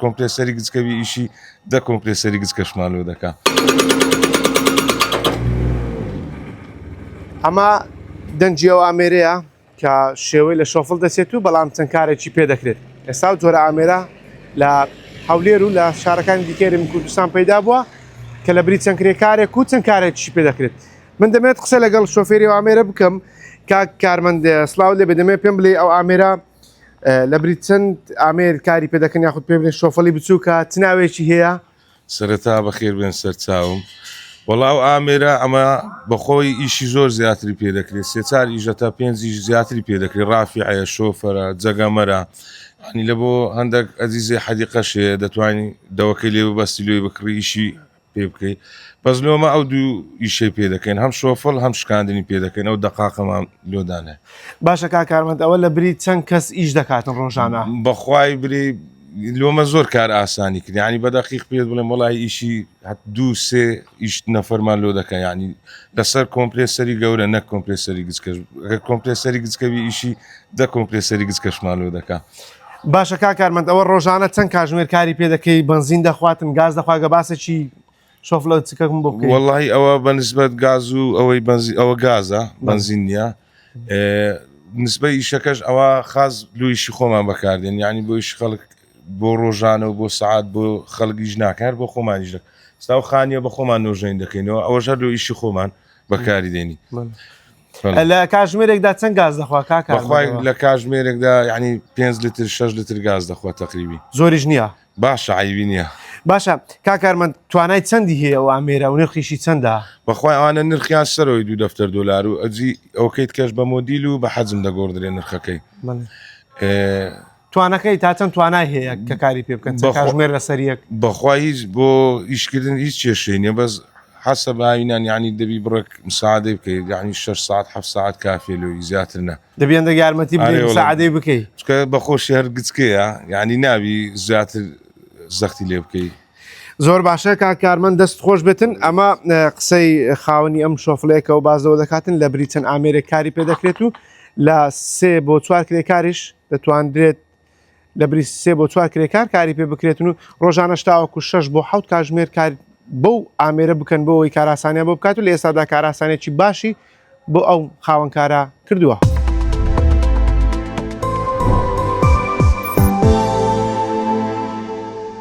کۆمپلێسەری گچکەوی ئیشی دە کۆمپلێسەری گچکەشمان لۆ دەکا. ئەمە دەنجی ئەو ئامێرەیە کە شێوەی لە شۆفڵ دەچێت و بەڵام چەند کارێکی پێ دەکرێت. ئێستا جۆرە ئامێرە لە هەولێر و لە شارەکانی دیکەری کوردستان پەیدا بووە کە لە بری چەند کرێکارێک و چەند کارێکی پێ دەکرێت. من دەمێت قسە لەگەڵ شۆفێری ئەو ئامێرە بکەم کاک کارمەند سڵاو لێ دەمێت پێم بڵێ ئەو ئامێرە لە بری چەند ئامێر کاری پێ دەکەن یاخود پێ بڵێن شۆفەڵی بچووکە چ ناوێکی هەیە؟ سەرەتا بەخێر بێن سەرچاوم. وەڵاو ئامێرە ئەمە بەخۆی ئیشی زۆر زیاتری پێ دەکرێت، سێ-چار ئیژە تا 5 زیاتری پێ دەکرێت، ڕافیعە، شۆفەرە، جەگەمەرە. ینی لە بۆ هەندێک ئەزیزێ حەدیقەشێ دەتوانین دەوەکەی لێ ببەستی لێ بکڕی ئیشی پێ بکەیت. بەس لۆمە ئەو دوو ئیشەی پێ دەکەین، هەم شۆفڵ هەم شکاندنی پێ دەکەین، ئەو دەقاقەمان لۆدانێ. باشە کاک کارمەند ئەوە لە بری چەند کەس ئیش دەکاتن ڕۆژانە؟ بەخوای بری لۆمە زۆر کار ئاسانی کرد، ینی بەدەقیق پێت بڵێم وەڵای ئیشی دوو سێ ئیش نەفەرمان لۆ دەکەن، ینی لەسەر کۆمپلێسەری گەورە نەک کۆمپلێسەری گچکەش. کۆمپلێسەری گچکەوی ئیشی دە کۆمپلێسەری گچکەشمان لۆ دەکا. باشە کاک کارمەند ئەوە ڕۆژانە چەند کاتژمێر کاری پێ دەکەی؟ بنزین دەخواتن، گاز دەخوا، گە باسێکی شۆفڵە چکەکم بۆ بکەی. وەڵاهی ئەوە بەنسبەت گاز و ئەوەی ئەوە گازە، بنزین نییە. نسبەی ئیشەکەش ئەوە خاز لویشی خۆمان بەکاردێن، ینی بۆ ئیش خەڵک بۆ ڕۆژانە و بۆ سەعات بۆ خەڵکیش ناکار بۆ خۆمانیش دەکەن. ستا و خانیە بە خۆمان نۆژەین دەکەینەوە، ئەوەش هەر لۆ ئیشی خۆمان بەکاری دێنی. لە کاتژمێرێکدا چەند گاز دەخوا کاک کارمەند؟ بەخوای لە کاتژمێرێکدا ینی 5 لتر 6 لتر گاز دەخوا تەقریبی. زۆریش نییە؟ باشە عیبی نییە. باشە کاک کارمەند توانای چەندی هەیە ئەو ئامێرە و نرخیشی چەندە؟ بەخوای ئەوانە نرخیان سەرەوەی 2 دەفتەر دۆلار و ئەجی ئەوکەیت کەش بە مۆدیل و بە حەجم دەگۆڕدرێن نرخەکەی. توانەکەی تا چەند توانای هەیە کە کاری پێ بکەن کاتژمێر لەسەر یەک؟ بەخوای هیچ بۆ ئیشکردن هیچ کێشەی نییە، بەس حەسە باوینان ینی دەبی بڕێک مساعدەی بکەیت، یعنی 6 ساعت 7 ساعت کافێ لۆی زیاتر نە. دەبیێندە یارمەتی بدەیت مساعدەی بکەیت. چکە بەخۆشی هەر گچکەیە، یعنی ناوی زیاتر زەختی لێ بکەیت. زۆر باشە کاک کارمەند دەست خۆش بێتن. ئەمە قسەی خاوەنی ئەم شۆفڵەیەکە و بازەوە دەکاتن لە بری چەند ئامێرێک کاری پێ دەکرێت و لە 3 بۆ 4 کرێکاریش دەتوانرێت لە بری 3 بۆ 4 کرێکار کاری پێ بکرێتن و ڕۆژانەش تاوەکو 6 بۆ 7 کاتژمێر کار بەو ئامێرە بکەن بۆ ئەوەی کاراسانیان بۆ بکات و لە ئێستادا کاراسانێکی باشی بۆ ئەو خاوەنکارە کردووە.